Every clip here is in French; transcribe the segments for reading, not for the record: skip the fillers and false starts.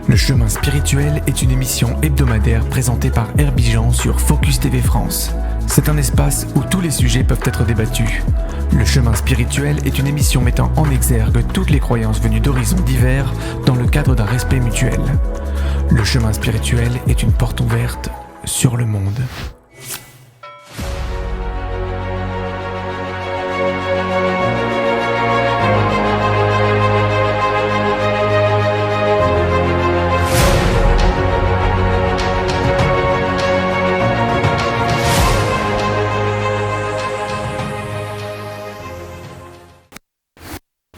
Le chemin spirituel est une émission hebdomadaire présentée par Herbijan sur Focus TV France. C'est un espace où tous les sujets peuvent être débattus. Le chemin spirituel est une émission mettant en exergue toutes les croyances venues d'horizons divers dans le cadre d'un respect mutuel. Le chemin spirituel est une porte ouverte sur le monde.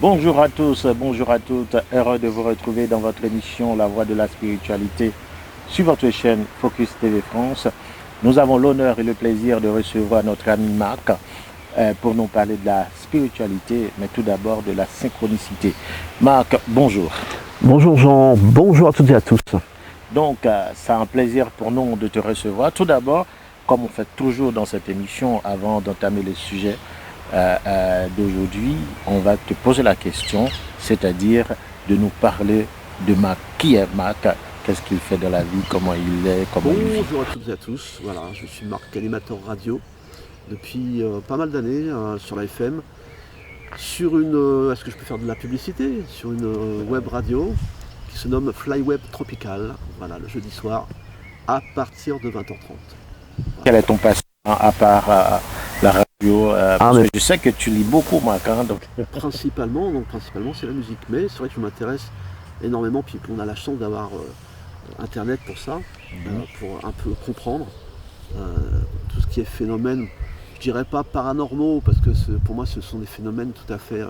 Bonjour à tous, bonjour à toutes, heureux de vous retrouver dans votre émission La Voix de la Spiritualité sur votre chaîne Focus TV France. Nous avons l'honneur et le plaisir de recevoir notre ami Marc pour nous parler de la spiritualité, mais tout d'abord de la synchronicité. Marc, bonjour. Bonjour Jean, bonjour à toutes et à tous. Donc, c'est un plaisir pour nous de te recevoir. Tout d'abord, comme on fait toujours dans cette émission, avant d'entamer le sujet d'aujourd'hui, on va te poser la question, c'est-à-dire de nous parler de Marc. Qui est Marc? Qu'est-ce qu'il fait dans la vie? Comment il est? Comment il vit? Bonjour à toutes et à tous, voilà, je suis Marc, animateur radio depuis pas mal d'années sur la FM, sur une, est-ce que je peux faire de la publicité? Sur une web radio qui se nomme Flyweb Tropical, voilà, le jeudi soir à partir de 20h30. Voilà. Quel est ton passion à part la radio? Parce que je sais que tu lis beaucoup, Marc. Donc... Principalement c'est la musique, mais c'est vrai que je m'intéresse énormément, puis on a la chance d'avoir Internet pour ça, pour un peu comprendre tout ce qui est phénomène, je dirais pas paranormaux, parce que pour moi ce sont des phénomènes tout à fait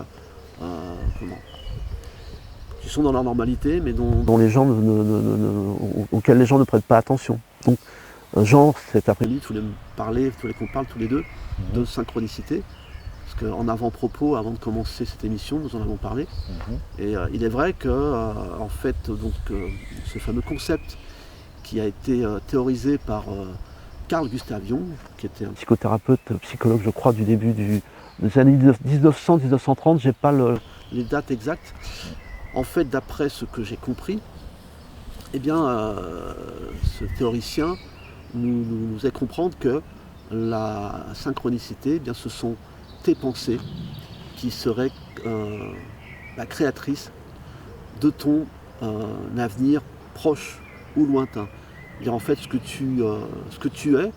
qui sont dans leur normalité, mais dont les gens auxquels les gens ne prêtent pas attention. Donc Jean, cet après-midi, tu voulais qu'on parle tous les deux de synchronicité, parce qu'en avant-propos, avant de commencer cette émission, nous en avons parlé. Et il est vrai que, en fait, ce fameux concept qui a été théorisé par Carl Gustav Jung, qui était un psychothérapeute, psychologue, je crois, du début des années 1900-1930, j'ai pas les dates exactes. En fait, d'après ce que j'ai compris, eh bien, ce théoricien nous fait comprendre que la synchronicité, eh bien, ce sont tes pensées qui seraient la créatrice de ton avenir proche ou lointain. Et en fait, ce que tu es,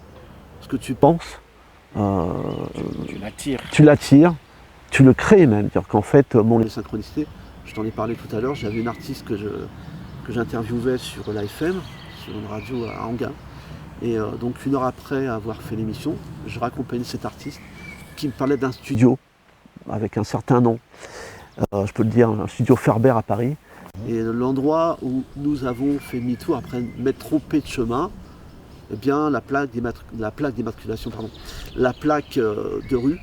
ce que tu penses, tu l'attires, tu le crées même. C'est-à-dire qu'en fait, les synchronicités, je t'en ai parlé tout à l'heure, j'avais une artiste que j'interviewais sur l'AFM, sur une radio à Anguin. Et donc 1 heure après avoir fait l'émission, je raccompagnais cet artiste qui me parlait d'un studio avec un certain nom, je peux le dire, un studio Ferber à Paris. Et l'endroit où nous avons fait demi-tour après m'être trompé de chemin, eh bien la plaque d'immatriculation, la plaque de rue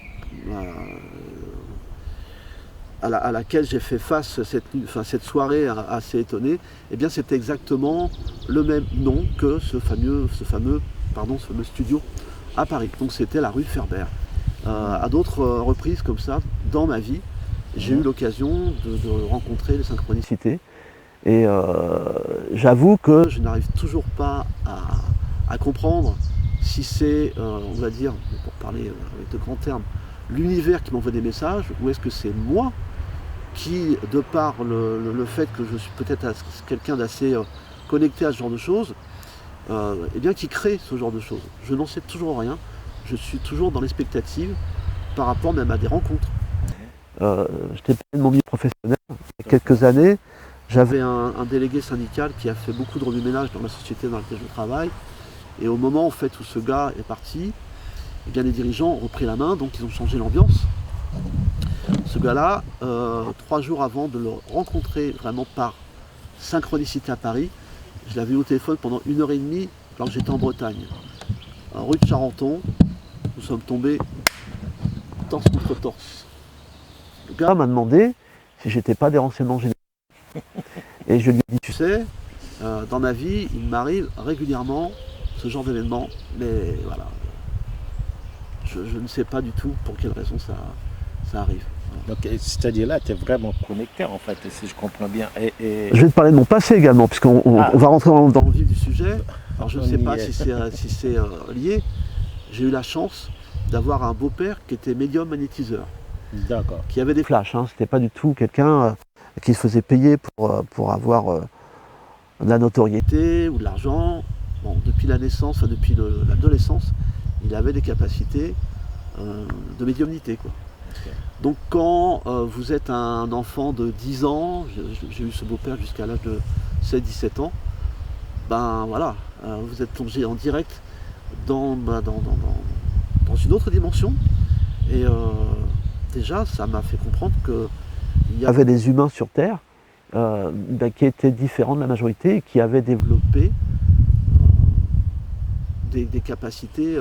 à laquelle j'ai fait face cette soirée assez étonnée, eh bien c'était exactement le même nom que ce fameux studio à Paris. Donc c'était la rue Ferber. À d'autres reprises comme ça, dans ma vie, j'ai eu l'occasion de rencontrer les synchronicités. Et j'avoue que je n'arrive toujours pas à comprendre si c'est, on va dire, pour parler avec de grands termes, l'univers qui m'envoie des messages, ou est-ce que c'est moi qui, de par le fait que je suis peut-être quelqu'un d'assez connecté à ce genre de choses, eh bien qui crée ce genre de choses. Je n'en sais toujours rien, je suis toujours dans l'expectative par rapport même à des rencontres. Je t'ai parlé de mon milieu professionnel. Il y a quelques années, j'avais un délégué syndical qui a fait beaucoup de remue-ménage dans la société dans laquelle je travaille. Et au moment en fait, où ce gars est parti, eh bien, les dirigeants ont repris la main, donc ils ont changé l'ambiance. Ce gars-là, 3 jours avant de le rencontrer vraiment par synchronicité à Paris, je l'avais eu au téléphone pendant 1h30 alors que j'étais en Bretagne. Rue de Charenton, nous sommes tombés torse contre torse. Le gars m'a demandé si j'étais pas des renseignements généraux. Et je lui ai dit, tu sais, dans ma vie, il m'arrive régulièrement ce genre d'événement, mais voilà, je ne sais pas du tout pour quelle raison ça arrive. Donc, c'est-à-dire là, tu es vraiment connecté, en fait, si je comprends bien. Je vais te parler de mon passé également, puisqu'on on va rentrer dans le vif du sujet. Alors, je ne sais On y pas est. si c'est lié. J'ai eu la chance d'avoir un beau-père qui était médium magnétiseur, D'accord. qui avait des flashs. C'était pas du tout quelqu'un qui se faisait payer pour avoir de la notoriété ou de l'argent. Bon, depuis la naissance, enfin, depuis l'adolescence, il avait des capacités de médiumnité, quoi. Ok. Donc quand vous êtes un enfant de 10 ans, j'ai eu ce beau-père jusqu'à l'âge de 16-17 ans, ben voilà, vous êtes plongé en direct dans une autre dimension. Et déjà, ça m'a fait comprendre qu'il y avait des humains sur Terre qui étaient différents de la majorité et qui avaient développé des capacités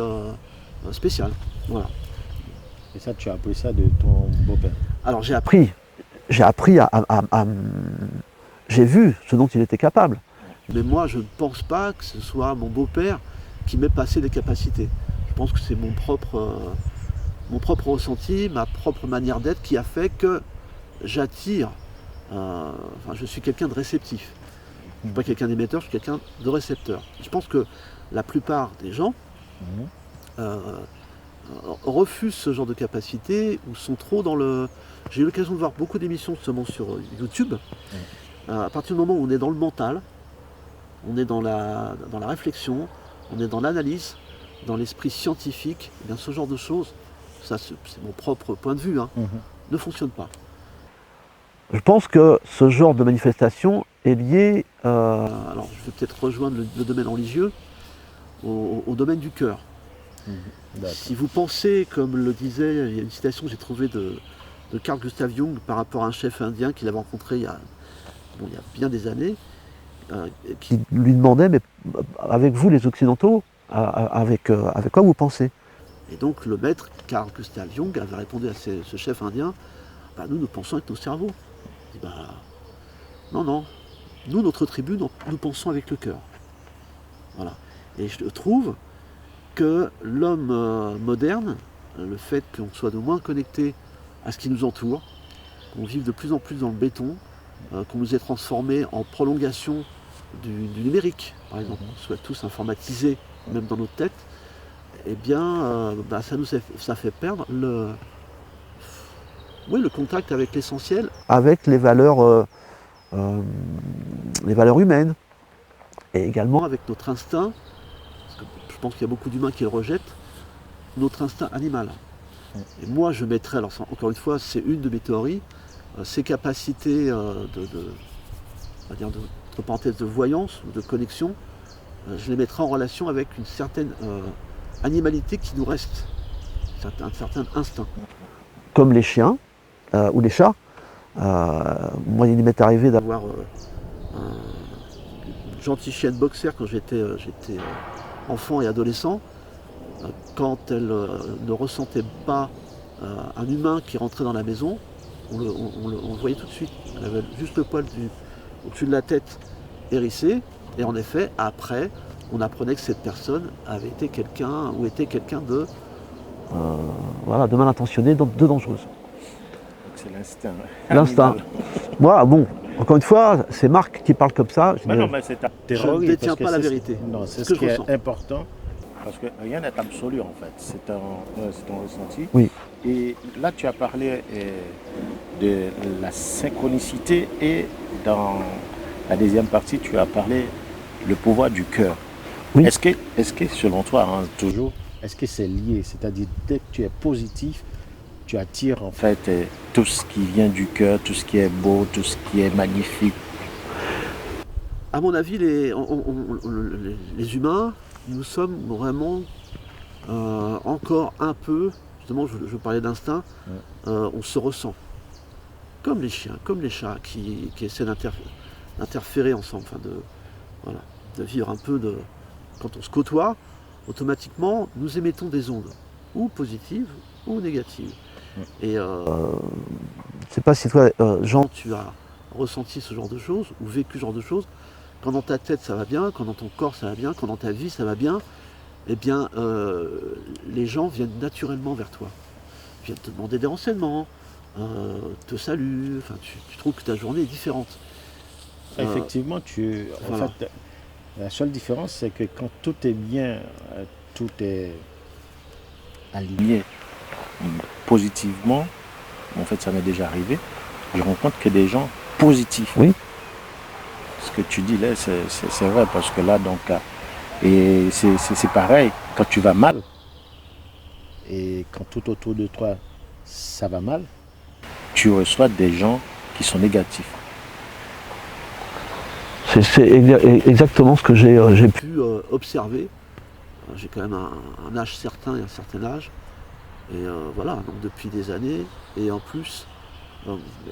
spéciales. Voilà. Et ça, tu as appris ça de ton beau-père? Alors j'ai appris j'ai vu ce dont il était capable. Mais moi, je ne pense pas que ce soit mon beau-père qui m'ait passé des capacités. Je pense que c'est mon propre ressenti, ma propre manière d'être qui a fait que j'attire. Je suis quelqu'un de réceptif. Je ne suis pas quelqu'un d'émetteur, je suis quelqu'un de récepteur. Je pense que la plupart des gens refusent ce genre de capacité ou sont trop dans le... J'ai eu l'occasion de voir beaucoup d'émissions justement sur YouTube. À partir du moment où on est dans le mental, on est dans la réflexion, on est dans l'analyse, dans l'esprit scientifique, eh bien, ce genre de choses, ça c'est mon propre point de vue, ne fonctionne pas. Je pense que ce genre de manifestation est lié, alors je vais peut-être rejoindre le domaine religieux, au domaine du cœur. Si vous pensez, comme le disait, il y a une citation que j'ai trouvée de Carl Gustav Jung par rapport à un chef indien qu'il avait rencontré il y a bien des années, qui lui demandait, mais avec vous les Occidentaux, avec quoi vous pensez? Et donc le maître Carl Gustav Jung avait répondu à ce chef indien, nous pensons avec nos cerveaux. Il dit, non, nous notre tribu, nous pensons avec le cœur. Voilà. Et je trouve que l'homme moderne, le fait qu'on soit de moins connecté à ce qui nous entoure, qu'on vive de plus en plus dans le béton, qu'on nous ait transformé en prolongation du numérique, par exemple, qu'on soit tous informatisés, même dans notre tête, eh bien, ça fait perdre le contact avec l'essentiel, avec les valeurs humaines, et également avec notre instinct, parce que je pense qu'il y a beaucoup d'humains qui le rejettent, notre instinct animal. Et moi, je mettrais, alors encore une fois, c'est une de mes théories, ces capacités entre parenthèses, de voyance ou de connexion, je les mettrai en relation avec une certaine animalité qui nous reste, un certain instinct. Comme les chiens ou les chats, moi il m'est arrivé d'avoir une gentille chienne boxer quand j'étais enfant et adolescent. Quand elle ne ressentait pas un humain qui rentrait dans la maison, on le voyait tout de suite. Elle avait juste le poil au-dessus de la tête hérissé, et en effet, après, on apprenait que cette personne avait été quelqu'un ou était quelqu'un de mal intentionné, de dangereuse. Donc c'est l'instinct. L'instinct. Moi, encore une fois, c'est Marc qui parle comme ça. Mais non, mais c'est ta théorie. Je ne détiens pas la vérité. Non, c'est ce qui est important. Parce que rien n'est absolu en fait, c'est ton ressenti. Oui. Et là tu as parlé de la synchronicité et dans la deuxième partie tu as parlé le pouvoir du cœur. Oui. Est-ce que selon toi, toujours, est-ce que c'est lié? C'est-à-dire dès que tu es positif, tu attires en fait tout ce qui vient du cœur, tout ce qui est beau, tout ce qui est magnifique. À mon avis, les humains, nous sommes vraiment encore un peu, justement je parlais d'instinct, on se ressent. Comme les chiens, comme les chats qui essaient d'interférer ensemble, de vivre un peu quand on se côtoie, automatiquement nous émettons des ondes, ou positives ou négatives. Et je ne sais pas si toi, Jean, tu as ressenti ce genre de choses, ou vécu ce genre de choses. Quand dans ta tête ça va bien, quand dans ton corps ça va bien, quand dans ta vie ça va bien, eh bien les gens viennent naturellement vers toi. Ils viennent te demander des renseignements, te salue, enfin, tu trouves que ta journée est différente. Effectivement, en voilà. fait, la seule différence, c'est que quand tout est bien, tout est aligné positivement, en fait, ça m'est déjà arrivé, je rencontre que des gens positifs. Oui. Ce que tu dis là, c'est vrai, parce que là, donc, et c'est pareil, quand tu vas mal, et quand tout autour de toi, ça va mal, tu reçois des gens qui sont négatifs. C'est exactement ce que j'ai pu observer. J'ai quand même un âge certain et un certain âge. Et voilà, donc depuis des années. Et en plus,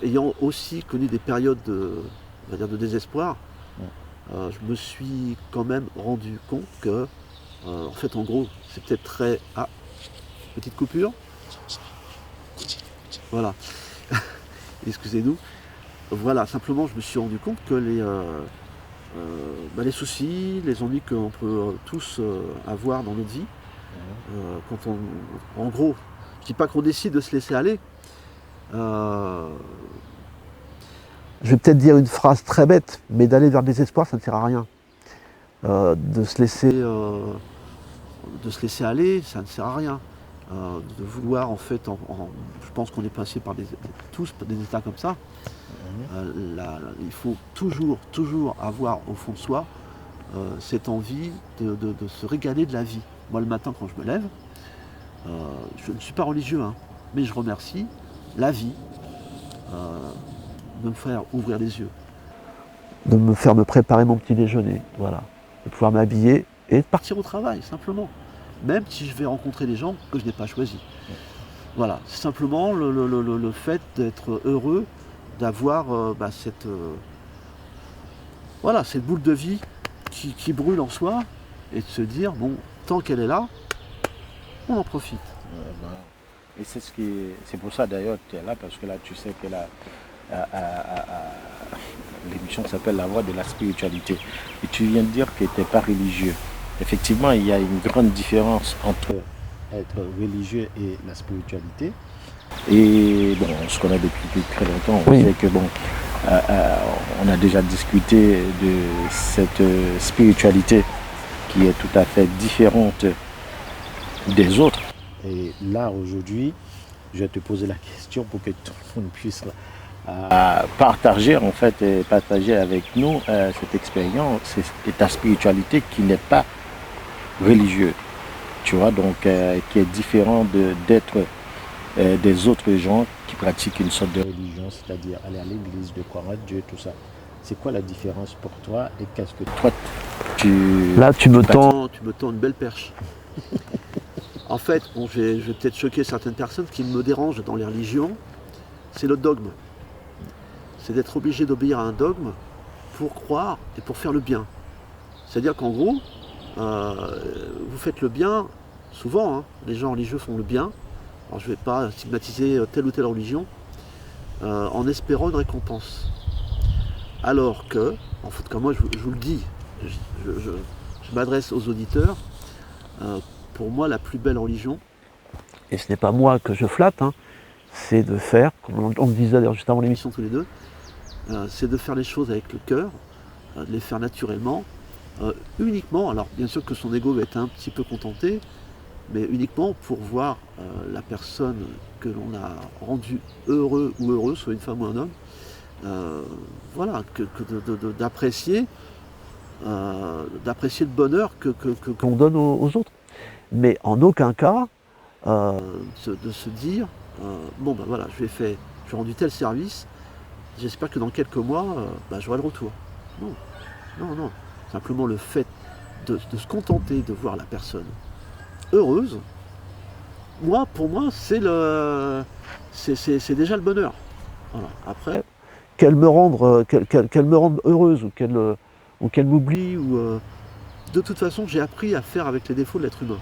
ayant aussi connu des périodes on va dire de désespoir, je me suis quand même rendu compte que, en fait, en gros, c'est peut-être très... Ah, petite coupure. Voilà. Excusez-nous. Voilà, simplement, je me suis rendu compte que les soucis, les ennuis qu'on peut tous avoir dans notre vie, quand en gros, je dis pas qu'on décide de se laisser aller. Je vais peut-être dire une phrase très bête, mais d'aller vers le désespoir, ça ne sert à rien. De se laisser aller, ça ne sert à rien. De vouloir, en fait, je pense qu'on est passé par tous des états comme ça. Il faut toujours avoir au fond de soi cette envie de se régaler de la vie. Moi, le matin, quand je me lève, je ne suis pas religieux, hein, mais je remercie la vie de me faire ouvrir les yeux, de me faire me préparer mon petit déjeuner, voilà, de pouvoir m'habiller et de partir au travail, simplement. Même si je vais rencontrer des gens que je n'ai pas choisis. Voilà, c'est simplement le fait d'être heureux, d'avoir cette boule de vie qui brûle en soi et de se dire, bon, tant qu'elle est là, on en profite. Et c'est pour ça d'ailleurs que tu es là, parce que là tu sais que l'émission s'appelle La Voix de la spiritualité. Et tu viens de dire que tu n'es pas religieux. Effectivement, il y a une grande différence entre être religieux et la spiritualité. Et bon, on se connaît depuis très longtemps. On sait que bon, on a déjà discuté de cette spiritualité qui est tout à fait différente des autres. Et là, aujourd'hui, je vais te poser la question pour que tout le monde puisse partager en fait, et partager avec nous cette expérience et ta spiritualité qui n'est pas religieuse, tu vois, donc qui est différent d'être des autres gens qui pratiquent une sorte de religion, c'est-à-dire aller à l'église, de croire à Dieu, tout ça. C'est quoi la différence pour toi et qu'est-ce que toi tu me tends une belle perche. En fait, bon, je vais peut-être choquer certaines personnes. Ce qui me dérange dans les religions, c'est le dogme. C'est d'être obligé d'obéir à un dogme pour croire et pour faire le bien. C'est-à-dire qu'en gros, vous faites le bien, souvent, hein, les gens religieux font le bien. Alors je ne vais pas stigmatiser telle ou telle religion, en espérant une récompense. Alors que, en fait, comme moi je vous le dis, je m'adresse aux auditeurs, pour moi la plus belle religion, et ce n'est pas moi que je flatte, hein, c'est de faire, comme on le disait d'ailleurs juste avant l'émission tous les deux, c'est de faire les choses avec le cœur, de les faire naturellement, uniquement, alors bien sûr que son ego va être un petit peu contenté, mais uniquement pour voir la personne que l'on a rendue heureux ou heureuse, soit une femme ou un homme, voilà, d'apprécier le bonheur qu'on donne aux autres. Mais en aucun cas de se dire bon ben voilà, j'ai rendu tel service, j'espère que dans quelques mois j'aurai le retour. Non. Simplement le fait de se contenter de voir la personne heureuse, pour moi c'est déjà le bonheur. Voilà. Après, qu'elle me rende heureuse ou qu'elle m'oublie, de toute façon j'ai appris à faire avec les défauts de l'être humain.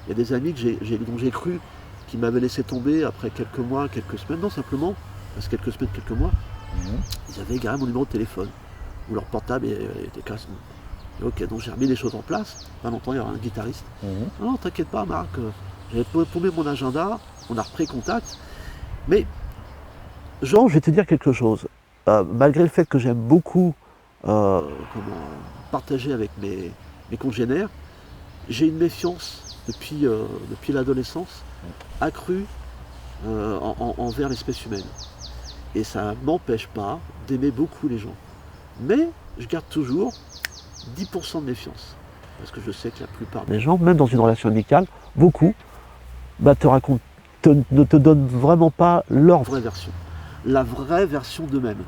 Il y a des amis dont j'ai cru qui m'avaient laissé tomber après quelques mois, quelques semaines, non simplement, parce que quelques semaines, quelques mois, ils avaient égaré mon numéro de téléphone, ou leur portable était cassé. Ok, donc j'ai remis les choses en place. Pas longtemps, il y aura un guitariste. Non, t'inquiète pas, Marc, j'avais paumé mon agenda, on a repris contact. Mais Jean, je vais te dire quelque chose. Malgré le fait que j'aime beaucoup partager avec mes congénères, j'ai une méfiance depuis l'adolescence accrue envers l'espèce humaine. Et ça ne m'empêche pas d'aimer beaucoup les gens. Mais je garde toujours 10% de méfiance. Parce que je sais que la plupart des gens, même dans une relation amicale, beaucoup, ne te donnent vraiment pas leur vraie version. La vraie version d'eux-mêmes.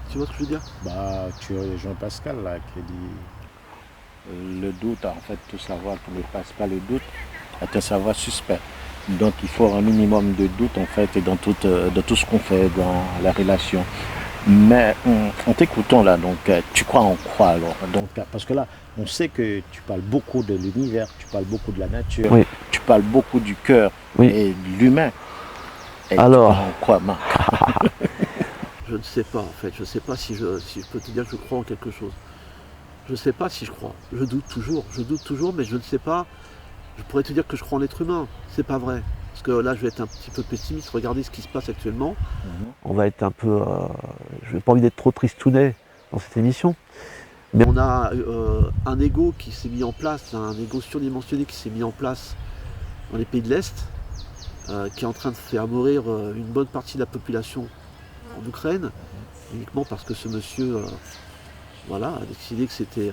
Tu vois ce que je veux dire? Tu as Jean-Pascal là qui dit le doute, en fait, tout savoir qui ne passe pas le doute est un savoir suspect. Donc il faut un minimum de doute en fait dans tout ce qu'on fait dans la relation. Mais en t'écoutant là, donc tu crois en quoi alors? Donc, parce que là, on sait que tu parles beaucoup de l'univers, tu parles beaucoup de la nature, oui. Tu parles beaucoup du cœur oui. et de l'humain. Et alors, tu crois en quoi, Marc? Je ne sais pas en fait, je ne sais pas si je peux te dire que je crois en quelque chose. Je ne sais pas si je crois, je doute toujours, mais je ne sais pas. Je pourrais te dire que je crois en l'être humain, c'est pas vrai. Parce que là, je vais être un petit peu pessimiste, regardez ce qui se passe actuellement. On va être un peu... je n'ai pas envie d'être trop tristounet dans cette émission. Mais on a un ego qui s'est mis en place, un ego surdimensionné qui s'est mis en place dans les pays de l'Est, qui est en train de faire mourir une bonne partie de la population en Ukraine, uniquement parce que ce monsieur a décidé que c'était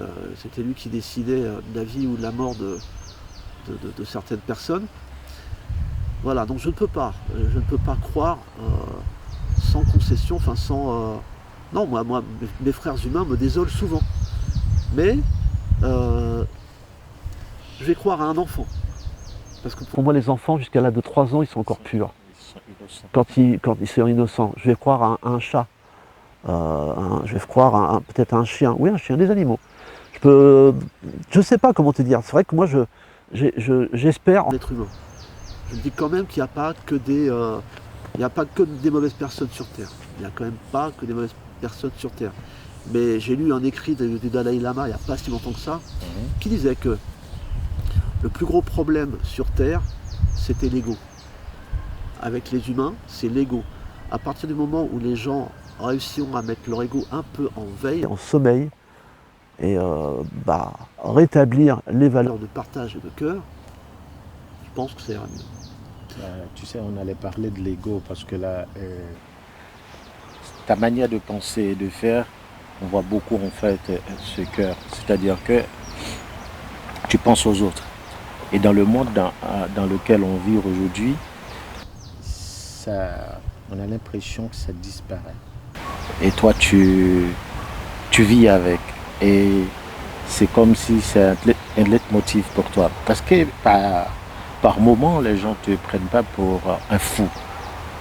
lui qui décidait de la vie ou de la mort de certaines personnes. Voilà, donc je ne peux pas croire sans concession, enfin sans... non, moi, mes frères humains me désolent souvent. Mais je vais croire à un enfant. Parce que pour moi, les enfants, jusqu'à l'âge de 3 ans, ils sont encore purs. Quand ils sont innocents. Je vais croire à un chat. Je vais croire peut-être à un chien. Oui, un chien, des animaux. Je sais pas comment te dire. C'est vrai que moi, j'espère en l'être humain. Je me dis quand même qu'il n'y a pas que des mauvaises personnes sur Terre. Il n'y a quand même pas que des mauvaises personnes sur Terre. Mais j'ai lu un écrit du Dalai Lama il n'y a pas si longtemps que ça, qui disait que le plus gros problème sur Terre, c'était l'ego. Avec les humains, c'est l'ego. À partir du moment où les gens réussiront à mettre leur ego un peu en veille, en sommeil, et rétablir les valeurs de partage et de cœur, je pense que ça ira mieux. Tu sais, on allait parler de l'ego parce que là, ta manière de penser et de faire, on voit beaucoup en fait ce cœur. C'est-à-dire que tu penses aux autres. Et dans le monde dans lequel on vit aujourd'hui, on a l'impression que ça disparaît. Et toi, tu vis avec. Et c'est comme si c'est un leitmotiv pour toi. Parce que par moment, les gens ne te prennent pas pour un fou,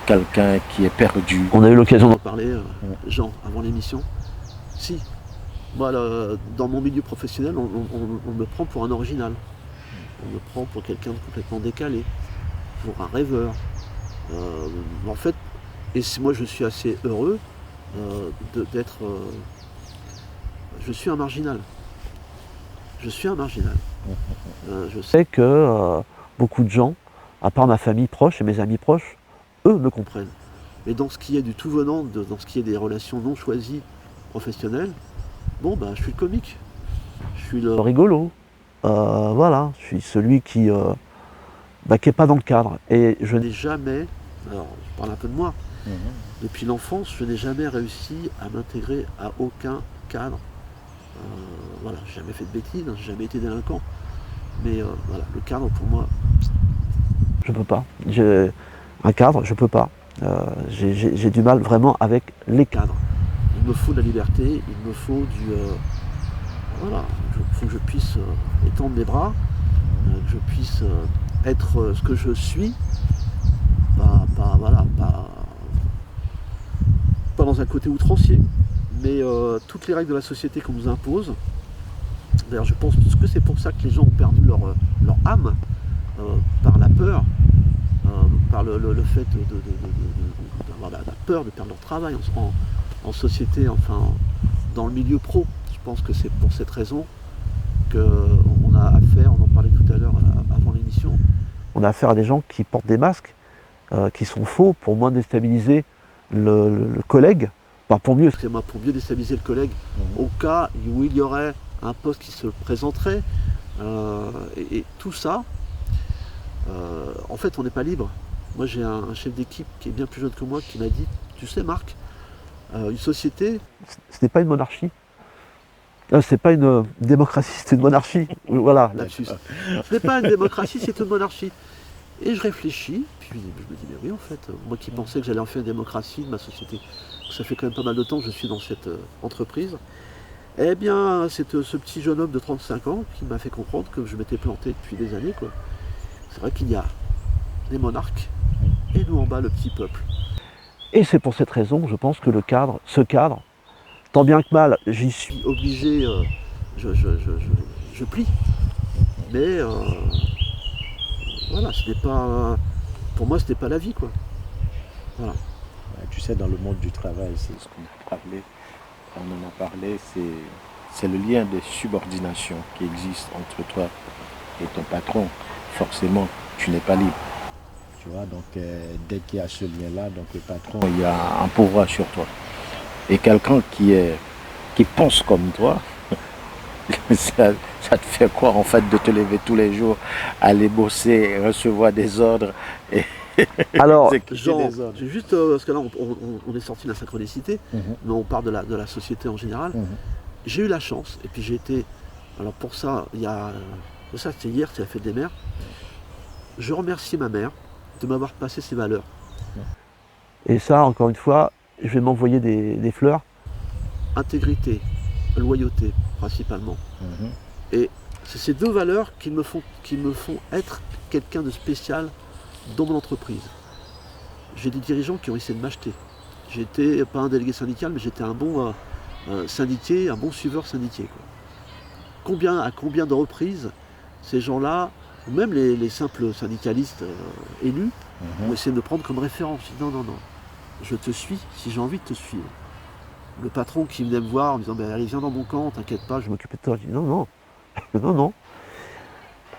quelqu'un qui est perdu. On a eu l'occasion d'en parler, Jean, avant l'émission. Si, moi, dans mon milieu professionnel, on me prend pour un original. On me prend pour quelqu'un de complètement décalé, pour un rêveur. En fait, et moi je suis assez heureux d'être... je suis un marginal. Je suis un marginal. Je sais que beaucoup de gens, à part ma famille proche et mes amis proches, eux me comprennent. Mais dans ce qui est du tout venant, dans ce qui est des relations non choisies professionnelles, je suis le comique. Je suis le rigolo. Je suis celui qui n'est pas dans le cadre. Et je n'ai jamais, alors je parle un peu de moi, depuis l'enfance, je n'ai jamais réussi à m'intégrer à aucun cadre. J'ai jamais fait de bêtises, j'ai jamais été délinquant. Mais le cadre pour moi, je peux pas. Un cadre, je peux pas. J'ai du mal vraiment avec les cadres. Il me faut de la liberté, il me faut il faut que je puisse étendre mes bras, que je puisse être ce que je suis, pas dans un côté outrancier, mais toutes les règles de la société qu'on nous impose. D'ailleurs, je pense que c'est pour ça que les gens ont perdu leur âme, par la peur, par le fait d'avoir la peur de perdre leur travail en société, enfin dans le milieu pro. Je pense que c'est pour cette raison qu'on a affaire, on en parlait tout à l'heure avant l'émission, on a affaire à des gens qui portent des masques qui sont faux pour moins déstabiliser le collègue, pour mieux déstabiliser le collègue, au cas où il y aurait un poste qui se présenterait. Et tout ça, en fait, on n'est pas libre. Moi, j'ai un chef d'équipe qui est bien plus jeune que moi qui m'a dit, tu sais Marc, une société, ce n'est pas une monarchie. C'est pas une démocratie, c'est une monarchie. Voilà, lapsus. Ce n'est pas une démocratie, c'est une monarchie. Et je réfléchis, puis je me dis, mais oui, en fait, moi qui pensais que j'allais en faire une démocratie de ma société, ça fait quand même pas mal de temps que je suis dans cette entreprise, eh bien, c'est ce petit jeune homme de 35 ans qui m'a fait comprendre que je m'étais planté depuis des années, quoi. C'est vrai qu'il y a des monarques, et nous en bas, le petit peuple. Et c'est pour cette raison, je pense que ce cadre, tant bien que mal, j'y suis obligé, je plie. Mais voilà, ce n'est pas, pour moi, ce n'est pas la vie, quoi. Voilà. Tu sais, dans le monde du travail, c'est ce qu'on en a parlé, c'est le lien de subordination qui existe entre toi et ton patron. Forcément, tu n'es pas libre. Tu vois, donc dès qu'il y a ce lien-là, donc le patron, il y a un pouvoir sur toi. Et quelqu'un qui pense comme toi, ça te fait quoi en fait de te lever tous les jours, aller bosser, recevoir des ordres et alors, Jean, juste parce que là on est sorti de la synchronicité, mais on parle de la société en général. J'ai eu la chance, et puis j'ai été, alors pour ça, c'était hier, c'est la fête des mères. Je remercie ma mère de m'avoir passé ces valeurs. Et ça, encore une fois, je vais m'envoyer des fleurs. Intégrité, loyauté, principalement. Et c'est ces deux valeurs qui me font être quelqu'un de spécial dans mon entreprise. J'ai des dirigeants qui ont essayé de m'acheter. J'étais pas un délégué syndical, mais j'étais un bon syndiqué, un bon suiveur syndiqué, quoi. À combien de reprises ces gens-là, ou même les simples syndicalistes élus, ont essayé de me prendre comme référence. Je dis non, je te suis si j'ai envie de te suivre. Le patron qui venait me voir en me disant allez, viens dans mon camp, t'inquiète pas, je vais m'occuper de toi. Je dis non. Non.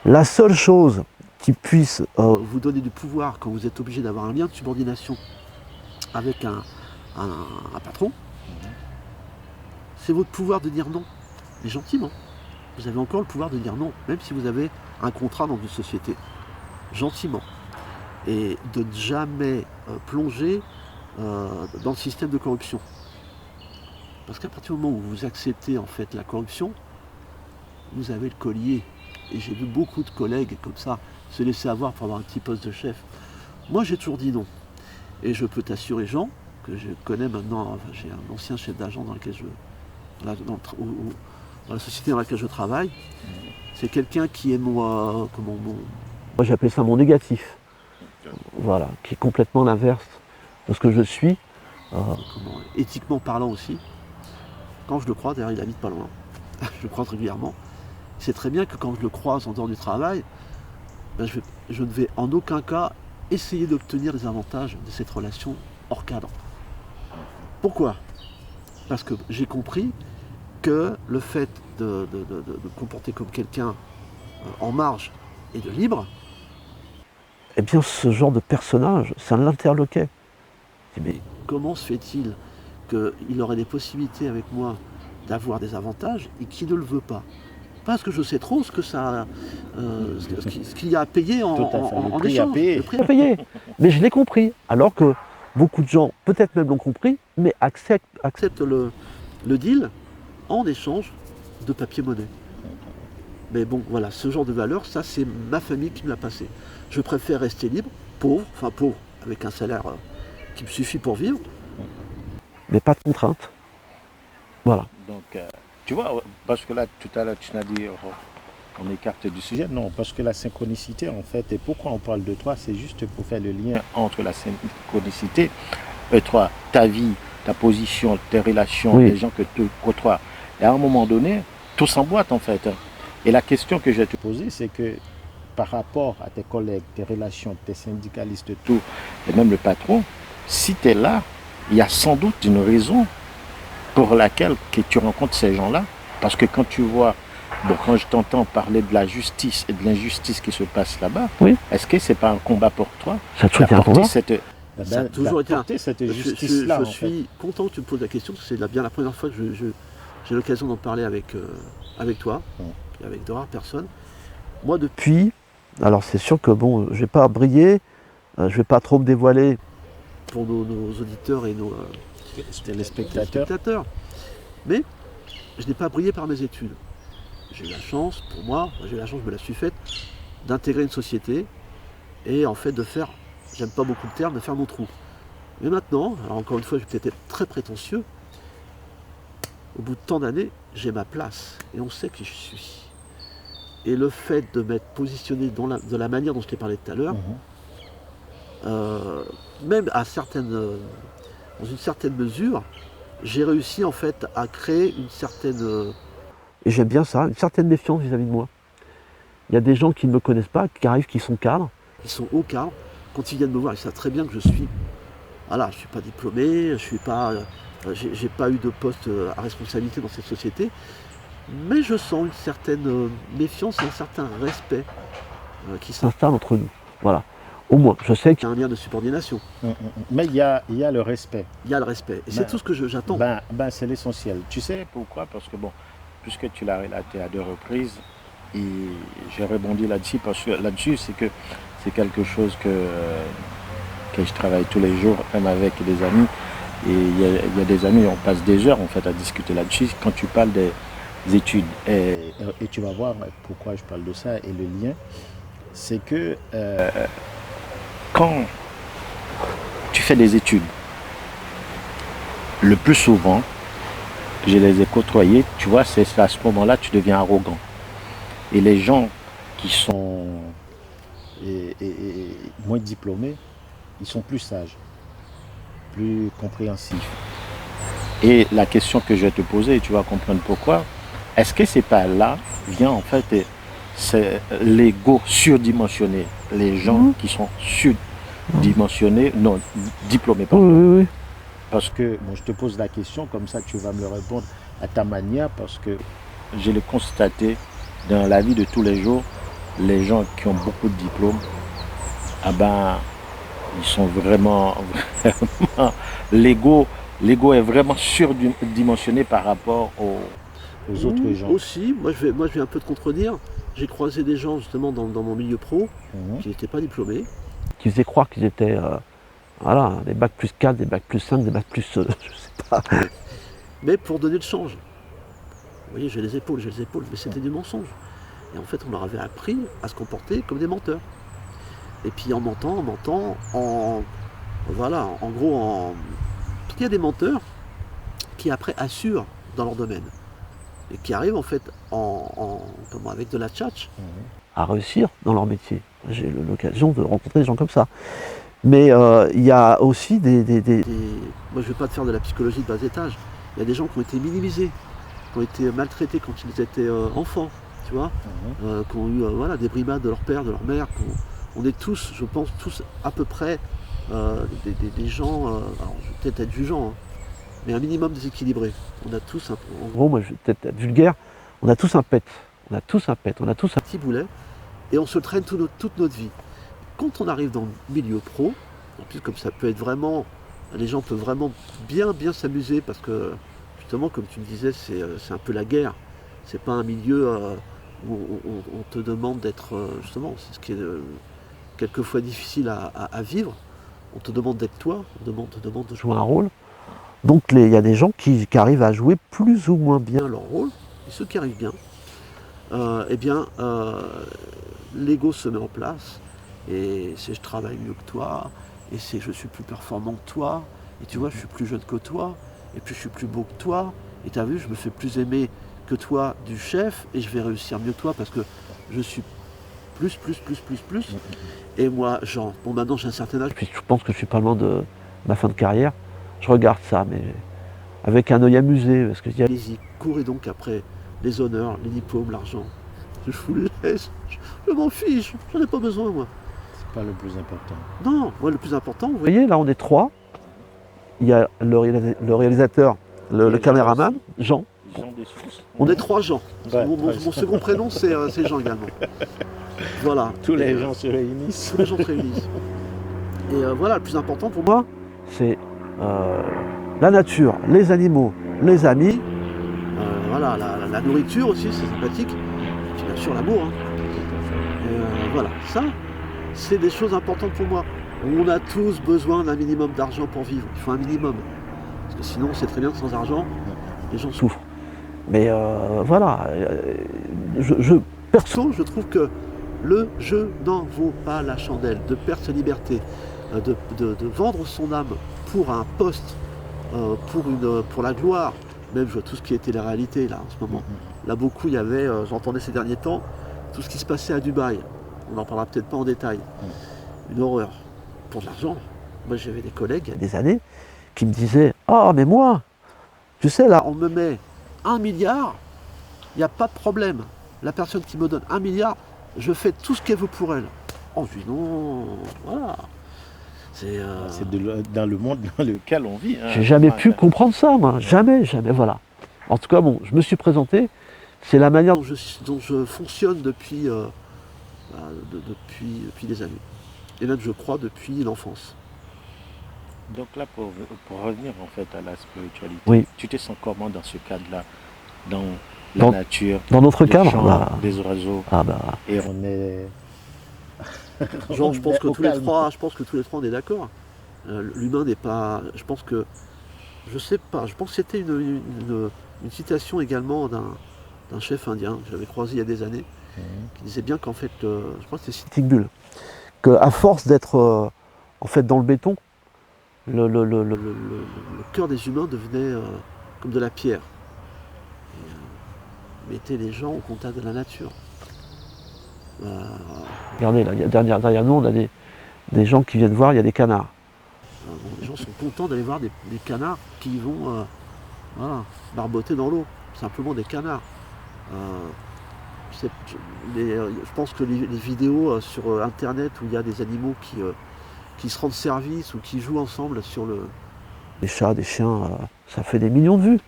La seule chose qui puisse vous donner du pouvoir quand vous êtes obligé d'avoir un lien de subordination avec un patron, c'est votre pouvoir de dire non. Mais gentiment. Vous avez encore le pouvoir de dire non, même si vous avez un contrat dans une société. Gentiment. Et de ne jamais plonger dans le système de corruption. Parce qu'à partir du moment où vous acceptez en fait la corruption, vous avez le collier. Et j'ai vu beaucoup de collègues comme ça se laisser avoir pour avoir un petit poste de chef. Moi j'ai toujours dit non. Et je peux t'assurer, Jean, que je connais maintenant, j'ai un ancien chef d'agent dans lequel dans la société dans laquelle je travaille. C'est quelqu'un qui est moi j'appelle ça mon négatif. Voilà, qui est complètement l'inverse de ce que je suis. Éthiquement parlant aussi. Quand je le croise, d'ailleurs il habite pas loin, je le croise régulièrement. C'est très bien que quand je le croise en dehors du travail, je ne vais en aucun cas essayer d'obtenir les avantages de cette relation hors cadre. Pourquoi ? Parce que j'ai compris que le fait de comporter comme quelqu'un en marge et de libre, eh bien ce genre de personnage, ça l'interloquait. Mais comment se fait-il qu'il aurait des possibilités avec moi d'avoir des avantages et qu'il ne le veut pas? Parce que je sais trop ce que ça, ce qu'il y a à payer en échange. Le prix à payer. Mais je l'ai compris. Alors que beaucoup de gens, peut-être même l'ont compris, mais acceptent le deal en échange de papier-monnaie. Mais bon, voilà, ce genre de valeur, ça c'est ma famille qui me l'a passé. Je préfère rester libre, pauvre, avec un salaire qui me suffit pour vivre, mais pas de contraintes. Voilà. Donc, tu vois, parce que là, tout à l'heure, tu m'as dit, on écarte du sujet. Non, parce que la synchronicité, en fait, et pourquoi on parle de toi, c'est juste pour faire le lien entre la synchronicité et toi, ta vie, ta position, tes relations, les gens que tu côtoies. Et à un moment donné, tout s'emboîte, en fait. Et la question que je vais te poser, c'est que par rapport à tes collègues, tes relations, tes syndicalistes, tout, et même le patron, si tu es là, il y a sans doute une raison pour laquelle que tu rencontres ces gens-là. Parce que quand tu vois, quand je t'entends parler de la justice et de l'injustice qui se passe là-bas, est-ce que ce n'est pas un combat pour toi? Ça a toujours été un combat. Ça a toujours été porté cette justice-là. Je suis content que tu me poses la question, parce que c'est bien la première fois que j'ai l'occasion d'en parler avec toi, et avec de rares personnes. Moi, depuis, alors c'est sûr que bon, je ne vais pas briller, je ne vais pas trop me dévoiler pour nos auditeurs et nos téléspectateurs, mais je n'ai pas brillé par mes études. J'ai eu la chance, pour moi, je me la suis faite, d'intégrer une société et en fait de faire, j'aime pas beaucoup le terme, de faire mon trou. Mais maintenant, alors encore une fois, je vais peut-être être très prétentieux, au bout de tant d'années, j'ai ma place et on sait qui je suis. Et le fait de m'être positionné de la manière dont je t'ai parlé tout à l'heure, même dans une certaine mesure, j'ai réussi en fait à créer une certaine, et j'aime bien ça, une certaine méfiance vis-à-vis de moi. Il y a des gens qui ne me connaissent pas, qui arrivent, qui sont cadres, qui sont hauts cadres, quand ils viennent me voir, ils savent très bien que je suis, voilà, je suis pas diplômé, j'ai pas eu de poste à responsabilité dans cette société, mais je sens une certaine méfiance et un certain respect qui s'installe entre nous. Voilà. Au moins, je sais qu'il y a un lien de subordination. Mais il y a le respect. Il y a le respect. Et c'est tout ce que j'attends. C'est l'essentiel. Tu sais pourquoi? Parce que bon, puisque tu l'as relaté à 2 reprises, et j'ai rebondi là-dessus, parce que là-dessus, c'est quelque chose que je travaille tous les jours, même avec des amis. Et il y a des amis, on passe des heures en fait à discuter là-dessus. Quand tu parles des études, et tu vas voir pourquoi je parle de ça, et le lien, c'est que quand tu fais des études, le plus souvent, je les ai côtoyés, tu vois, c'est à ce moment-là que tu deviens arrogant. Et les gens qui sont moins diplômés, ils sont plus sages, plus compréhensifs. Et la question que je vais te poser, et tu vas comprendre pourquoi, est-ce que c'est pas là, vient en fait, c'est l'ego surdimensionné, les gens qui sont surdimensionnés, non, diplômés, pardon. Oui. Parce que, bon, je te pose la question, comme ça tu vas me répondre à ta manière, parce que je l'ai constaté dans la vie de tous les jours, les gens qui ont beaucoup de diplômes, ils sont vraiment l'ego est vraiment surdimensionné par rapport aux autres gens. Aussi, moi je vais un peu te contredire. J'ai croisé des gens justement dans mon milieu pro qui n'étaient pas diplômés, qui faisaient croire qu'ils étaient des bacs plus 4, des bacs plus 5, des bacs plus je sais pas. Mais pour donner le change. Vous voyez, j'ai les épaules, mais c'était du mensonge. Et en fait, on leur avait appris à se comporter comme des menteurs. Et puis en mentant, il y a des menteurs qui après assurent dans leur domaine. Et qui arrivent en fait avec de la tchatch à réussir dans leur métier. J'ai eu l'occasion de rencontrer des gens comme ça. Mais il y a aussi des... Moi je ne vais pas te faire de la psychologie de bas étage. Il y a des gens qui ont été minimisés, qui ont été maltraités quand ils étaient enfants, tu vois, qui ont eu des brimades de leur père, de leur mère. On est tous, je pense, à peu près des gens, alors je vais peut-être être jugeant, mais un minimum déséquilibré. On a tous un peu. En gros, moi je vais peut-être être vulgaire, on a tous un pet. On a tous un petit boulet, et on se traîne toute notre vie. Quand on arrive dans le milieu pro, en plus comme ça peut être vraiment, les gens peuvent vraiment bien s'amuser, parce que justement, comme tu me disais, c'est un peu la guerre. C'est pas un milieu où on te demande d'être, justement, c'est ce qui est quelquefois difficile à vivre. On te demande d'être toi, on te demande de jouer un rôle. Donc il y a des gens qui arrivent à jouer plus ou moins bien leur rôle, et ceux qui arrivent bien, l'ego se met en place, et c'est je travaille mieux que toi, et c'est je suis plus performant que toi, et tu vois, je suis plus jeune que toi, et puis je suis plus beau que toi, et tu as vu, je me fais plus aimer que toi du chef, et je vais réussir mieux que toi parce que je suis plus. Et moi, maintenant j'ai un certain âge, puis je pense que je suis pas loin de ma fin de carrière. Je regarde ça, mais avec un œil amusé, parce que allez-y, courez donc après les honneurs, les diplômes, l'argent. Je vous le laisse, je m'en fiche, j'en ai pas besoin moi. C'est pas le plus important. Non, moi le plus important, vous voyez, là on est 3. Il y a le réalisateur, le caméraman, Jean. On est 3 Jean. Ouais, mon second prénom c'est Jean également. Voilà. Tous les gens se réunissent. Tous les gens se réunissent. Et voilà, le plus important pour moi, c'est la nature, les animaux, les amis, voilà, la nourriture aussi, c'est sympathique, et puis bien sûr l'amour. Hein. Et voilà, ça, c'est des choses importantes pour moi. On a tous besoin d'un minimum d'argent pour vivre, il faut un minimum. Parce que sinon, c'est très bien que sans argent, les gens souffrent. Mais voilà, perso, je trouve que le jeu n'en vaut pas la chandelle, de perdre sa liberté, de vendre son âme pour un poste, pour la gloire, même je vois tout ce qui était la réalité là en ce moment. Là beaucoup, il y avait, j'entendais ces derniers temps, tout ce qui se passait à Dubaï. On n'en parlera peut-être pas en détail. Une horreur. Pour de l'argent. Moi j'avais des collègues il y a des années qui me disaient « Ah mais moi, tu sais là, on me met 1 milliard, il n'y a pas de problème. La personne qui me donne 1 milliard, je fais tout ce qu'elle veut pour elle. » Oh je dis non, voilà. C'est dans le monde dans lequel on vit. Hein. J'ai jamais pu comprendre ça, moi. Jamais, voilà. En tout cas, bon, je me suis présenté. C'est la manière dont je fonctionne depuis des années. Et même, je crois, depuis l'enfance. Donc là, pour revenir en fait à la spiritualité, oui. Tu te sens comment dans ce cadre-là, dans la nature, dans notre cadre, chants, des oiseaux, et on est... Genre, je pense que tous les trois on est d'accord. L'humain n'est pas... Je pense que c'était une citation également d'un chef indien que j'avais croisé il y a des années, qui disait bien qu'en fait, je crois que c'était Sitting Bull, qu'à force d'être en fait dans le béton, le cœur des humains devenait comme de la pierre. Et, mettait les gens au contact de la nature. Regardez, là, derrière nous, on a des gens qui viennent voir, il y a des canards. Les gens sont contents d'aller voir des canards qui vont barboter dans l'eau. Simplement des canards. Je pense que les vidéos sur internet où il y a des animaux qui se rendent service ou qui jouent ensemble sur des chats, des chiens, ça fait des millions de vues.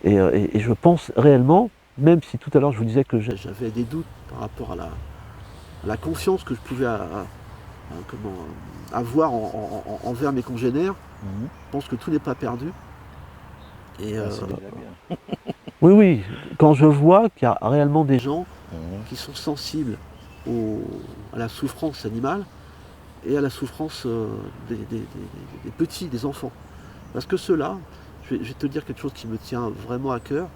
Et je pense réellement, même si tout à l'heure je vous disais que j'avais des doutes par rapport à la confiance que je pouvais avoir envers mes congénères, je pense que tout n'est pas perdu. Et oui, quand je vois qu'il y a réellement des gens qui sont sensibles à la souffrance animale et à la souffrance des petits, des enfants. Parce que ceux-là, je vais te dire quelque chose qui me tient vraiment à cœur,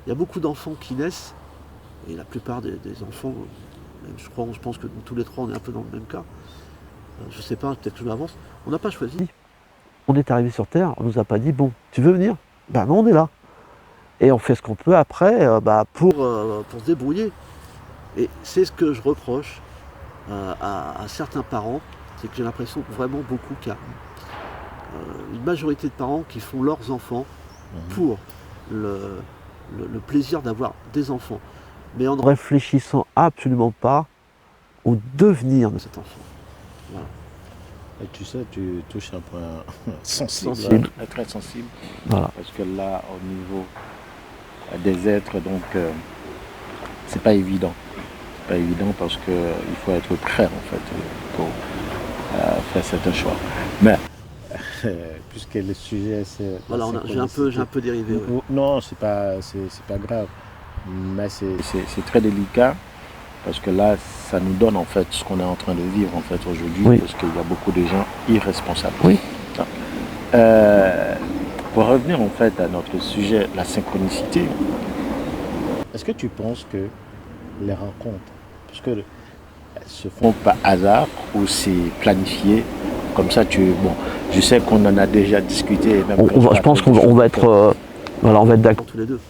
il y a beaucoup d'enfants qui naissent, et la plupart des enfants, je pense que tous les trois on est un peu dans le même cas, je sais pas, peut-être que je m'avance, on n'a pas choisi. On est arrivé sur Terre, on nous a pas dit, bon, tu veux venir? Ben non, on est là. Et on fait ce qu'on peut après pour se débrouiller. Et c'est ce que je reproche à certains parents, c'est que j'ai l'impression que vraiment beaucoup qu'il y a une majorité de parents qui font leurs enfants pour le plaisir d'avoir des enfants, mais en ne réfléchissant absolument pas au devenir de cet enfant. Voilà. Et tu sais, tu touches un point sensible. Très sensible, voilà. Parce que là, au niveau des êtres, donc, c'est pas évident. C'est pas évident parce qu'il faut être prêt, en fait, pour faire certains choix. Mais, puisque le sujet, c'est... Voilà, j'ai un peu dérivé. Oui. Non, c'est pas grave. Mais c'est très délicat. Parce que là, ça nous donne en fait ce qu'on est en train de vivre en fait aujourd'hui, oui. Parce qu'il y a beaucoup de gens irresponsables. Oui. Pour revenir en fait à notre sujet, la synchronicité, est-ce que tu penses que les rencontres, parce que se font par hasard ou c'est planifié, comme ça je sais qu'on en a déjà discuté. Je pense qu'on va être, on va être d'accord tous les deux.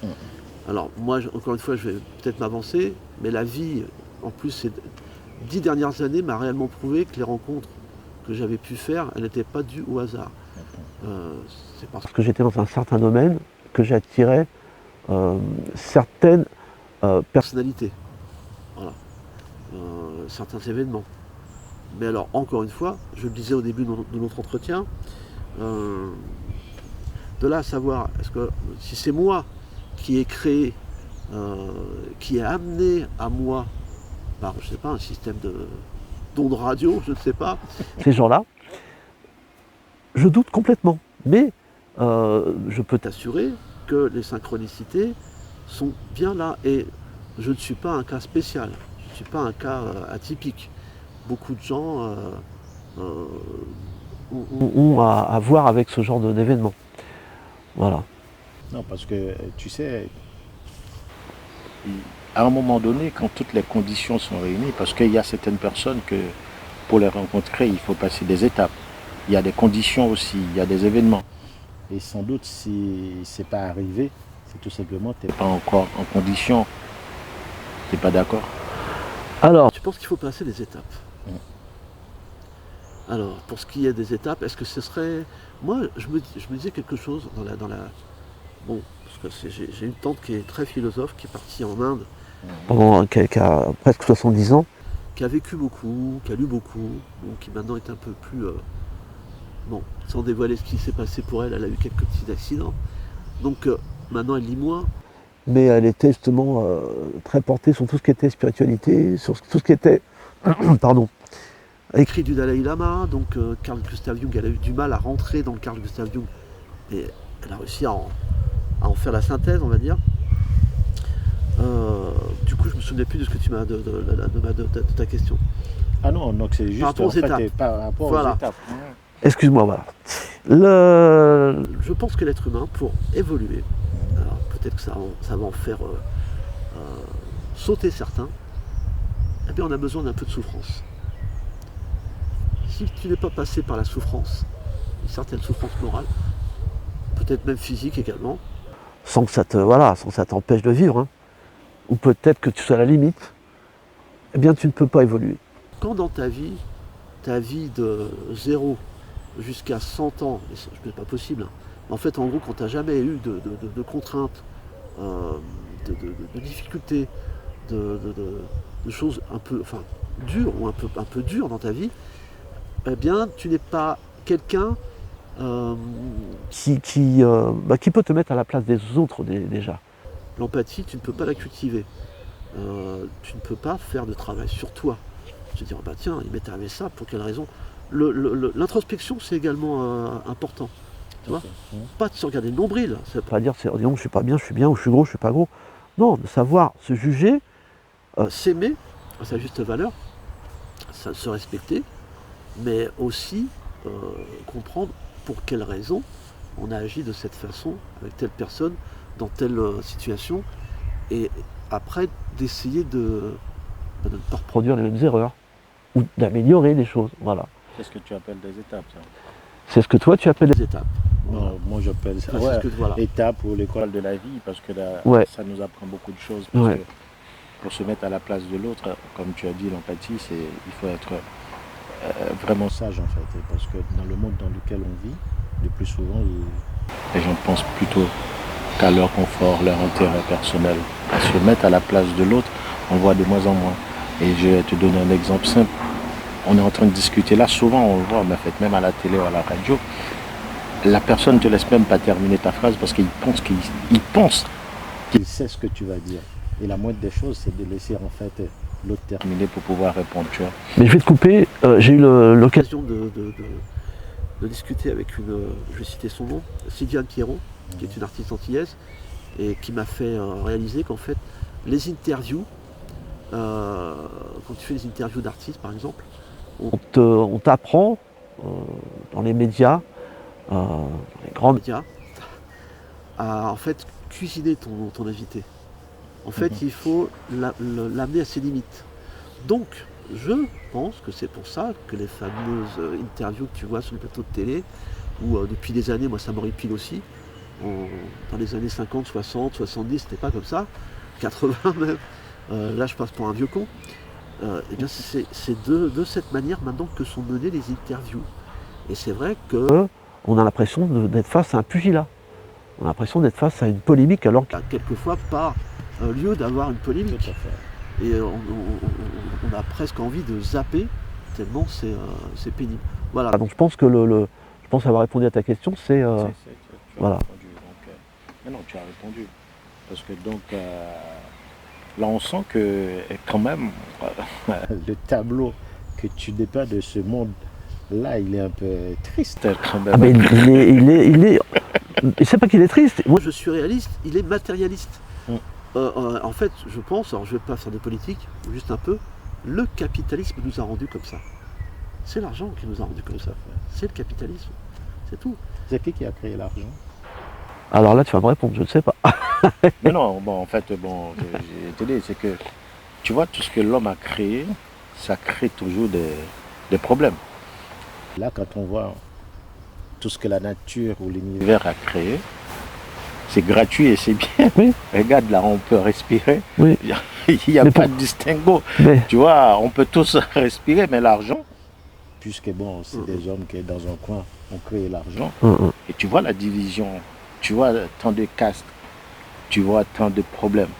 Alors moi, encore une fois, je vais peut-être m'avancer, mais la vie, en plus, ces 10 dernières années m'a réellement prouvé que les rencontres que j'avais pu faire, elles n'étaient pas dues au hasard. C'est parce que j'étais dans un certain domaine que j'attirais certaines personnalités, voilà. Certains événements. Mais alors, encore une fois, je le disais au début de notre entretien, de là à savoir, est-ce que si c'est moi qui ai créé, qui est amené à moi par, je sais pas, un système d'ondes radio, je ne sais pas. Ces gens-là, Je doute complètement, mais je peux t'assurer que les synchronicités sont bien là. Et je ne suis pas un cas spécial, je ne suis pas un cas atypique. Beaucoup de gens ont à voir avec ce genre d'événement. Voilà. Non, parce que tu sais, à un moment donné, quand toutes les conditions sont réunies, parce qu'il y a certaines personnes que pour les rencontrer, il faut passer des étapes. Il y a des conditions aussi, il y a des événements. Et sans doute, si ce n'est pas arrivé, c'est tout simplement que tu n'es pas encore en condition. Tu n'es pas d'accord? Alors, je pense qu'il faut passer des étapes. Alors, pour ce qui est des étapes, est-ce que ce serait... Moi, je me disais quelque chose dans la... Bon, parce que j'ai une tante qui est très philosophe, qui est partie en Inde, qui a presque 70 ans, qui a vécu beaucoup, qui a lu beaucoup, bon, qui maintenant est un peu plus... bon, sans dévoiler ce qui s'est passé pour elle, elle a eu quelques petits accidents. Donc, maintenant, elle lit moins. Mais elle était justement très portée sur tout ce qui était spiritualité, sur tout ce qui était... pardon. Écrit du Dalai Lama, donc Carl Gustav Jung, elle a eu du mal à rentrer dans le Carl Gustav Jung, et elle a réussi à en faire la synthèse, on va dire. Du coup, je me souvenais plus de ce que tu m'as de ta question. Ah non, donc c'est juste par rapport aux étapes. Excuse-moi, voilà. Je pense que l'être humain, pour évoluer, alors peut-être que ça va en faire sauter certains, eh bien on a besoin d'un peu de souffrance. Si tu n'es pas passé par la souffrance, une certaine souffrance morale, peut-être même physique également, sans que ça t'empêche de vivre, hein, ou peut-être que tu sois à la limite, eh bien tu ne peux pas évoluer. Quand dans ta vie de 0 jusqu'à 100 ans, et ce n'est pas possible, hein, en fait en gros quand tu n'as jamais eu de contraintes, de difficultés, de choses un peu dures ou un peu dures dans ta vie, eh bien, tu n'es pas quelqu'un qui peut te mettre à la place des autres déjà. L'empathie, tu ne peux pas la cultiver. Tu ne peux pas faire de travail sur toi. Se dire, bah tiens, il m'est arrivé ça, pour quelle raison? L'introspection, c'est également important. Tu vois, pas de se regarder le nombril. Ça ne veut pas dire, non, je suis pas bien, je suis bien, ou je suis gros, je suis pas gros. Non, de savoir se juger, s'aimer à sa juste valeur, se respecter, mais aussi comprendre pour quelle raison on a agi de cette façon, avec telle personne, dans telle situation, et après d'essayer de ne pas reproduire les mêmes erreurs, ou d'améliorer les choses, voilà. C'est ce que tu appelles des étapes, ça. C'est ce que toi tu appelles des étapes. Non, moi j'appelle ça étape ou l'école de la vie, parce que là, ça nous apprend beaucoup de choses, parce que pour se mettre à la place de l'autre, comme tu as dit, l'empathie, il faut être vraiment sage en fait, parce que dans le monde dans lequel on vit, le plus souvent, les gens pensent plutôt qu'à leur confort, leur intérêt personnel. À se mettre à la place de l'autre, on voit de moins en moins. Et je vais te donner un exemple simple. On est en train de discuter là, souvent on le voit, en fait, même à la télé ou à la radio, la personne ne te laisse même pas terminer ta phrase parce qu'il pense qu'il sait ce que tu vas dire. Et la moindre des choses, c'est de laisser en fait l'autre terminer pour pouvoir répondre, tu vois. Mais je vais te couper, j'ai eu l'occasion de discuter avec je vais citer son nom, Sylviane Pierrot, qui est une artiste antillaise, et qui m'a fait réaliser qu'en fait, les interviews, quand tu fais des interviews d'artistes par exemple, on t'apprend dans les médias, dans les grands médias, à en fait cuisiner ton invité. En fait, il faut l'amener à ses limites. Donc, je pense que c'est pour ça que les fameuses interviews que tu vois sur les plateaux de télé, où depuis des années, moi ça m'horripile aussi, dans les années 50, 60, 70, c'était pas comme ça, 80 même, là je passe pour un vieux con, et bien c'est de cette manière maintenant que sont menées les interviews. Et c'est vrai qu'on a l'impression d'être face à un pugilat, on a l'impression d'être face à une polémique, alors qu'il y a quelquefois pas lieu d'avoir une polémique. Et on a presque envie de zapper, tellement c'est pénible. Voilà, donc je pense que je pense avoir répondu à ta question, c'est... voilà. Mais non, tu as répondu. Parce que donc, là on sent que quand même, le tableau que tu dépeins de ce monde Là, il est un peu triste quand même. Ah mais il est... C'est pas qu'il est triste. Moi, je suis réaliste, il est matérialiste. En fait, je pense, alors je vais pas faire de politique, juste un peu, le capitalisme nous a rendus comme ça. C'est l'argent qui nous a rendus comme ça. C'est le capitalisme. C'est tout. C'est qui a créé l'argent? Alors là, tu vas me répondre, je ne sais pas. Mais non, bon, en fait, bon, j'ai te dit, c'est que, tu vois, tout ce que l'homme a créé, ça crée toujours des problèmes. Là, quand on voit tout ce que la nature ou l'univers a créé, c'est gratuit et c'est bien. Oui. Regarde, là, on peut respirer. Oui. Il n'y a pas de distinguo. Mais... Tu vois, on peut tous respirer, mais l'argent, puisque bon, c'est des hommes qui, dans un coin, ont créé l'argent. Et tu vois la division, tu vois tant de castes, tu vois tant de problèmes.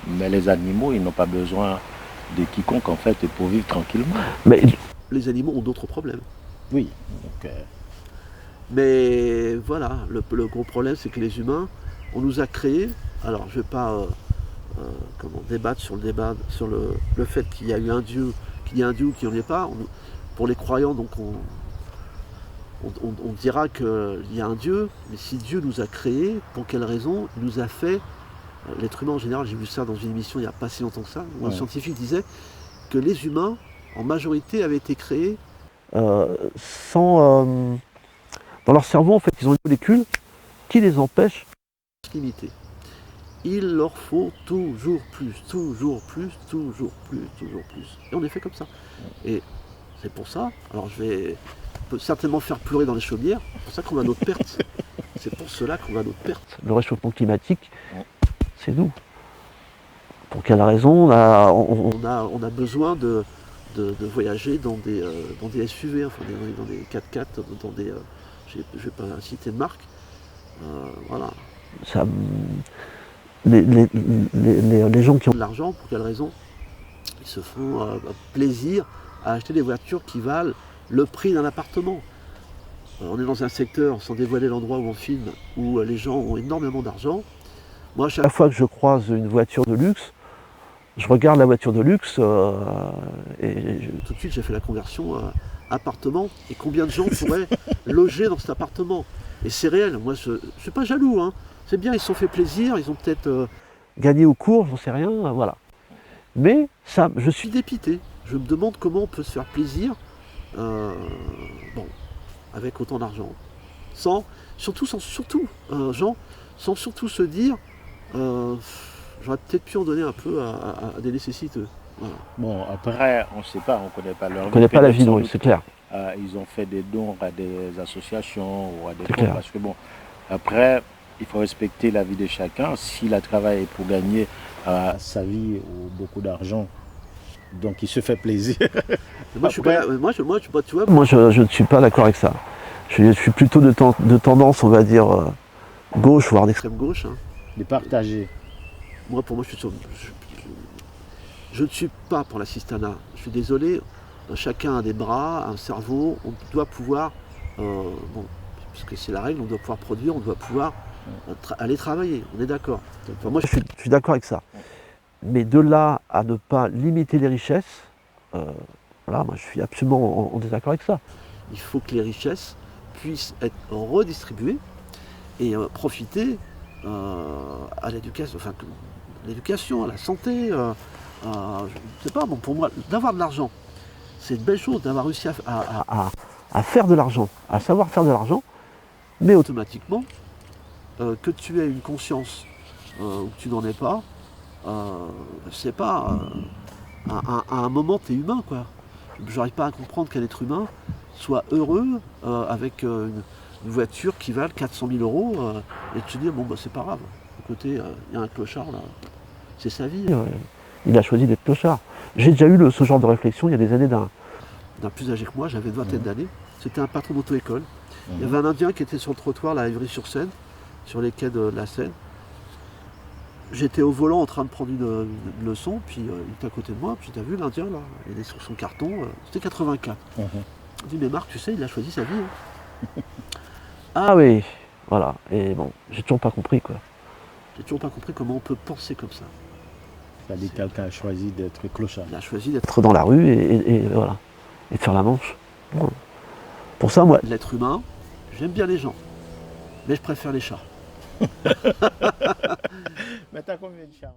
Mais les animaux, ils n'ont pas besoin de quiconque, en fait, pour vivre tranquillement. Mais les animaux ont d'autres problèmes. Oui. Donc, mais voilà, le gros problème, c'est que les humains, on nous a créés. Alors, je ne vais pas débattre sur le fait qu'il y a eu un Dieu, qu'il y a un Dieu ou qu'il n'y en ait pas. Pour les croyants, donc on dira qu'il y a un Dieu, mais si Dieu nous a créés, pour quelle raison? Il nous a fait, l'être humain en général, j'ai vu ça dans une émission il n'y a pas si longtemps que ça, où un scientifique disait que les humains, en majorité, avaient été créés sans... dans leur cerveau, en fait, ils ont une molécule qui les empêche de se limiter. Il leur faut toujours plus, toujours plus, toujours plus, toujours plus. Et on est fait comme ça. Et c'est pour ça, alors je peux certainement faire pleurer dans les chaumières, c'est pour ça qu'on va à notre perte. C'est pour cela qu'on va à notre perte. Le réchauffement climatique, c'est nous. Pour quelle raison on a besoin de voyager dans des SUV, enfin dans des 4x4, dans des... je ne vais pas citer de marque. Voilà. Ça, les gens qui ont de l'argent, pour quelle raison? Ils se font plaisir à acheter des voitures qui valent le prix d'un appartement. On est dans un secteur, sans dévoiler l'endroit où on filme, où les gens ont énormément d'argent. Moi, à chaque fois que je croise une voiture de luxe, je regarde la voiture de luxe tout de suite j'ai fait la conversion appartement. Et combien de gens pourraient loger dans cet appartement? Et c'est réel, moi je ne suis pas jaloux, hein. C'est bien, ils se sont fait plaisir, ils ont peut-être gagné au cours, j'en sais rien, voilà. Mais ça, je suis dépité. Je me demande comment on peut se faire plaisir avec autant d'argent. Sans surtout se dire j'aurais peut-être pu en donner un peu à des nécessiteux. Voilà. Bon, après, on ne sait pas, on ne connaît pas leur vie. On ne connaît pas la vie, oui, c'est clair. Ils ont fait des dons à des associations ou à des fonds, parce que bon, après, il faut respecter la vie de chacun. S'il a travaillé pour gagner sa vie ou beaucoup d'argent, donc il se fait plaisir. Moi, tu vois, je ne suis pas d'accord avec ça. Je suis plutôt de tendance, on va dire, gauche, voire d'extrême gauche. Hein. De partager. Pour moi, je ne suis pas pour l'assistanat. Je suis désolé, chacun a des bras, un cerveau, on doit pouvoir, parce que c'est la règle, on doit pouvoir produire, on doit pouvoir aller travailler, on est d'accord. Enfin, moi, je suis d'accord avec ça. Mais de là à ne pas limiter les richesses, là, moi, je suis absolument en désaccord avec ça. Il faut que les richesses puissent être redistribuées et profiter à l'éducation, enfin, l'éducation, à la santé, je ne sais pas, bon, pour moi, d'avoir de l'argent, c'est une belle chose d'avoir réussi à faire de l'argent, à savoir faire de l'argent, mais automatiquement, que tu aies une conscience ou que tu n'en aies pas, je sais pas, à un moment, tu es humain, quoi. J'arrive pas à comprendre qu'un être humain soit heureux avec une voiture qui valent 400 000 euros et de se dire, bon, bah, c'est pas grave, à côté, il y a un clochard, là, c'est sa vie. Il a choisi d'être clochard. J'ai déjà eu ce genre de réflexion il y a des années d'un plus âgé que moi, j'avais une vingtaine d'années. C'était un patron d'auto-école. Il y avait un Indien qui était sur le trottoir, là, à Ivry-sur-Seine, sur les quais de la Seine. J'étais au volant en train de prendre une leçon, puis il était à côté de moi, puis t'as vu l'Indien, là, il est sur son carton, c'était 84. Je dis, mais Marc, tu sais, il a choisi sa vie. Hein. Ah oui, voilà. Et bon, j'ai toujours pas compris, quoi. J'ai toujours pas compris comment on peut penser comme ça. C'est-à-dire que quelqu'un a choisi d'être clochard. Il a choisi d'être dans la rue et voilà, et de faire la manche. Pour ça, moi, l'être humain, j'aime bien les gens, mais je préfère les chats. Mais t'as combien de chats?